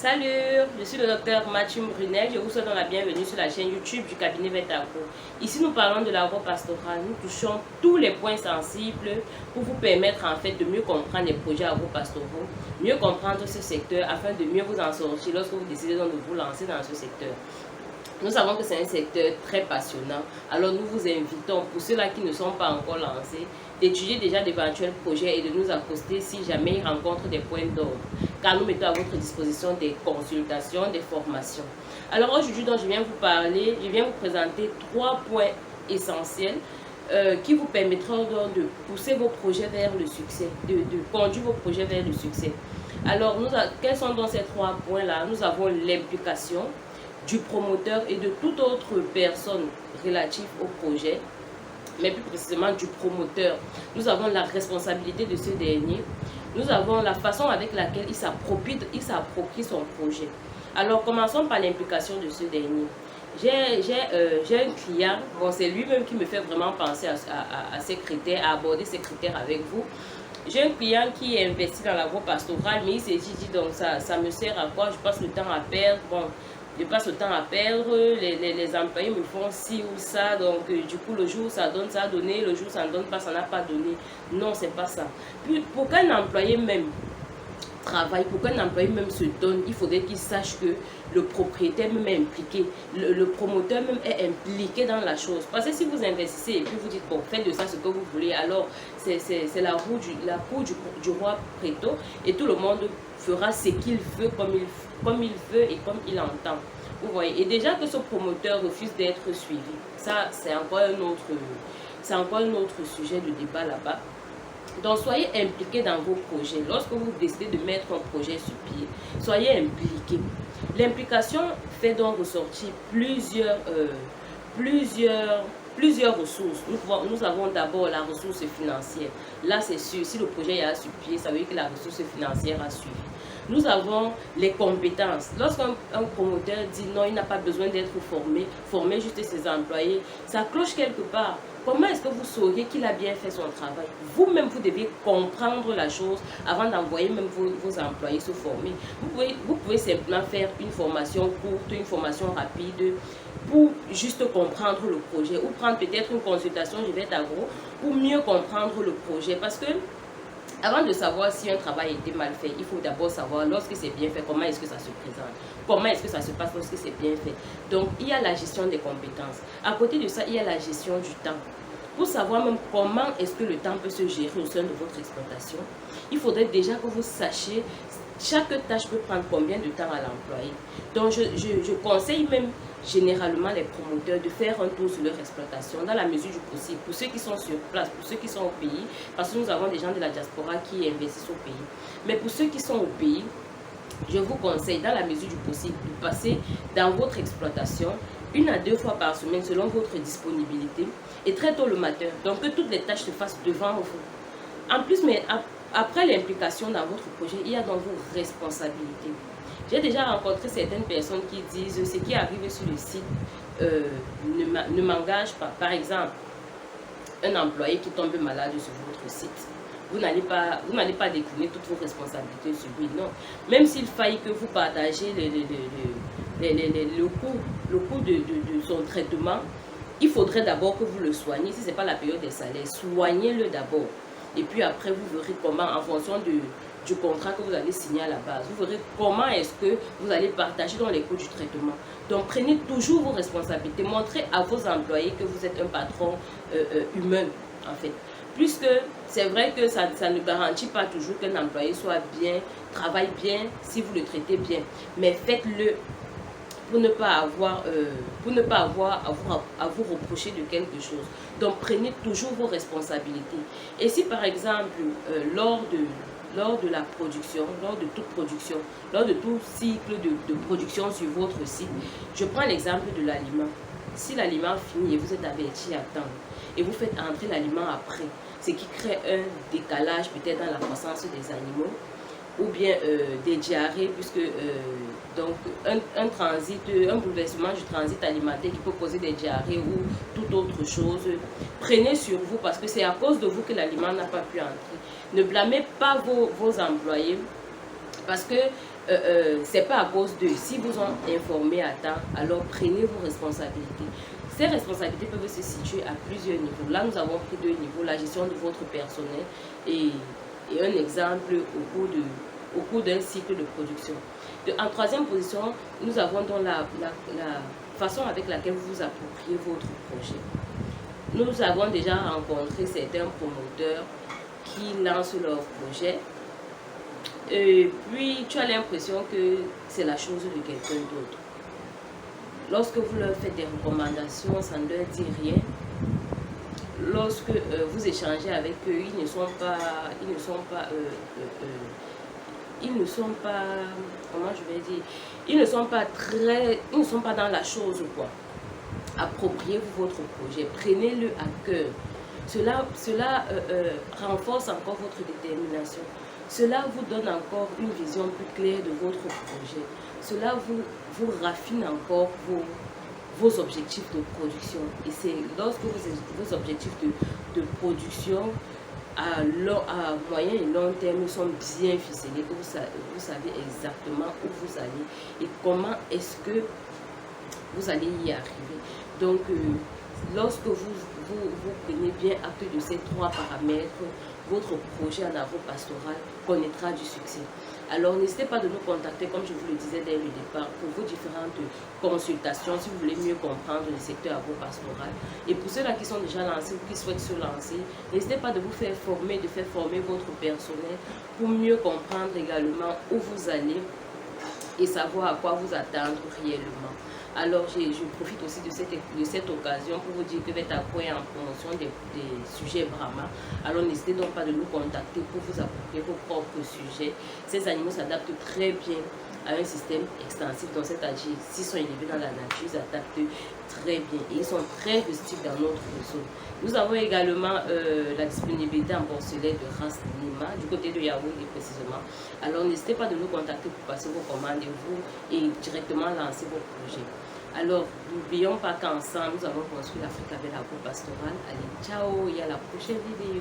Salut, je suis le docteur Mathieu Brunel. Je vous souhaite la bienvenue sur la chaîne YouTube du cabinet Vetagro. Ici, nous parlons de l'agro-pastoral. Nous touchons tous les points sensibles pour vous permettre en fait de mieux comprendre les projets agro-pastoraux, mieux comprendre ce secteur afin de mieux vous en sortir lorsque vous décidez donc de vous lancer dans ce secteur. Nous savons que c'est un secteur très passionnant, alors nous vous invitons, pour ceux-là qui ne sont pas encore lancés, d'étudier déjà d'éventuels projets et de nous accoster si jamais ils rencontrent des points d'ordre, car nous mettons à votre disposition des consultations, des formations. Alors aujourd'hui, je viens vous parler, je viens vous présenter 3 points essentiels qui vous permettront donc de pousser vos projets vers le succès, de conduire vos projets vers le succès. Alors, quels sont donc ces 3 points-là? Nous avons l'implication du promoteur et de toute autre personne relative au projet, mais plus précisément du promoteur. Nous avons la responsabilité de ce dernier. Nous avons la façon avec laquelle il s'approprie son projet. Alors, commençons par l'implication de ce dernier. J'ai un client, bon, c'est lui-même qui me fait vraiment penser à ces critères, à aborder ces critères avec vous. J'ai un client qui est investi dans l'agro-pastoral, mais il s'est dit, donc ça me sert à quoi? Je passe le temps à perdre. Bon, je passe le temps à perdre, les employés me font ci ou ça, donc du coup le jour ça donne, ça a donné, le jour ça ne donne pas, ça n'a pas donné. Non, c'est pas ça. Puis pour qu'un employé même travaille, pour qu'un employé même se donne, il faudrait qu'il sache que le propriétaire même est impliqué, le promoteur même est impliqué dans la chose. Parce que si vous investissez et puis vous dites, bon, faites de ça ce que vous voulez, alors c'est la cour du roi Préto et tout le monde fera ce qu'il veut, comme il veut et comme il entend. Vous voyez, et déjà que ce promoteur refuse d'être suivi, ça c'est encore un autre sujet de débat là-bas. Donc, soyez impliqués dans vos projets. Lorsque vous décidez de mettre un projet sur pied, soyez impliqués. L'implication fait donc ressortir plusieurs ressources. Nous avons d'abord la ressource financière. Là, c'est sûr, si le projet est sur pied, ça veut dire que la ressource financière a suivi. Nous avons les compétences. Lorsqu'un promoteur dit non, il n'a pas besoin d'être former juste ses employés, ça cloche quelque part. Comment est-ce que vous sauriez qu'il a bien fait son travail? Vous-même, vous devez comprendre la chose avant d'envoyer même vos employés se former. Vous pouvez simplement faire une formation courte, une formation rapide pour juste comprendre le projet ou prendre peut-être une consultation du Vetagro pour mieux comprendre le projet. Parce que avant de savoir si un travail a été mal fait, il faut d'abord savoir lorsque c'est bien fait, comment est-ce que ça se présente, comment est-ce que ça se passe lorsque c'est bien fait. Donc, il y a la gestion des compétences. À côté de ça, il y a la gestion du temps. Pour savoir même comment est-ce que le temps peut se gérer au sein de votre exploitation, il faudrait déjà que vous sachiez chaque tâche peut prendre combien de temps à l'employé. Donc, je conseille même généralement les promoteurs de faire un tour sur leur exploitation dans la mesure du possible, pour ceux qui sont sur place, pour ceux qui sont au pays, parce que nous avons des gens de la diaspora qui investissent au pays. Mais pour ceux qui sont au pays, je vous conseille dans la mesure du possible de passer dans votre exploitation 1 à 2 fois par semaine selon votre disponibilité et très tôt le matin, donc que toutes les tâches se fassent devant vous. En plus, mais après l'implication dans votre projet, il y a dans vos responsabilités. J'ai déjà rencontré certaines personnes qui disent ce qui arrive sur le site ne m'engage pas. Par exemple, un employé qui tombe malade sur votre site. Vous n'allez pas décliner toutes vos responsabilités sur lui, non. Même s'il faille que vous partagez le coût de son traitement, il faudrait d'abord que vous le soignez. Si ce n'est pas la période des salaires, soignez-le d'abord. Et puis après, vous verrez comment, en fonction du contrat que vous allez signer à la base, vous verrez comment est-ce que vous allez partager dans les coûts du traitement. Donc, prenez toujours vos responsabilités. Montrez à vos employés que vous êtes un patron humain, en fait. Puisque c'est vrai que ça ne garantit pas toujours qu'un employé soit bien, travaille bien, si vous le traitez bien. Mais faites-le pour ne pas avoir à vous reprocher de quelque chose. Donc, prenez toujours vos responsabilités. Et si, par exemple, lors de la production, lors de toute production, lors de tout cycle de production sur votre site, je prends l'exemple de l'aliment. Si l'aliment finit et vous êtes averti à temps, et vous faites entrer l'aliment après, ce qui crée un décalage peut-être dans la croissance des animaux, ou bien des diarrhées, puisque donc un bouleversement du transit alimentaire qui peut causer des diarrhées ou toute autre chose. Prenez sur vous parce que c'est à cause de vous que l'aliment n'a pas pu entrer. Ne blâmez pas vos employés parce que c'est pas à cause d'eux. Si vous ont informé à temps, alors prenez vos responsabilités. Ces responsabilités peuvent se situer à plusieurs niveaux. Là, nous avons pris 2 niveaux, la gestion de votre personnel et un exemple au cours d'un cycle de production. En 3e position, nous avons donc la façon avec laquelle vous vous appropriez votre projet. Nous avons déjà rencontré certains promoteurs qui lancent leur projet. Et puis, tu as l'impression que c'est la chose de quelqu'un d'autre. Lorsque vous leur faites des recommandations, ça ne leur dit rien. Lorsque vous échangez avec eux, ils ne sont pas, comment je vais dire, ils ne sont pas dans la chose, quoi. Appropriez-vous votre projet, prenez-le à cœur. Cela renforce encore votre détermination. Cela vous donne encore une vision plus claire de votre projet. Cela vous raffine encore vos objectifs de production. Et c'est lorsque vos objectifs de production à moyen et long terme sont bien ficelés que vous savez exactement où vous allez et comment est-ce que vous allez y arriver. Donc, lorsque vous prenez bien acte de ces 3 paramètres, votre projet en agropastoral connaîtra du succès. Alors, n'hésitez pas de nous contacter, comme je vous le disais dès le départ, pour vos différentes consultations, si vous voulez mieux comprendre le secteur agropastoral. Et pour ceux-là qui sont déjà lancés ou qui souhaitent se lancer, n'hésitez pas de vous faire former, de faire former votre personnel pour mieux comprendre également où vous allez et savoir à quoi vous attendre réellement. Alors, je profite aussi de cette occasion pour vous dire que VETAGRO est en promotion des sujets Brahma. Alors, n'hésitez donc pas de nous contacter pour vous approprier vos propres sujets. Ces animaux s'adaptent très bien à un système extensif, donc c'est-à-dire s'ils sont élevés dans la nature, ils s'adaptent très bien et ils sont très rustiques dans notre zone. Nous avons également la disponibilité en porcelaine de race Nima du côté de Yaoundé précisément. Alors n'hésitez pas de nous contacter pour passer vos commandes et directement lancer vos projets. Alors n'oublions pas qu'ensemble nous avons construit l'Afrique avec l'agropastoral. Allez, ciao et à la prochaine vidéo.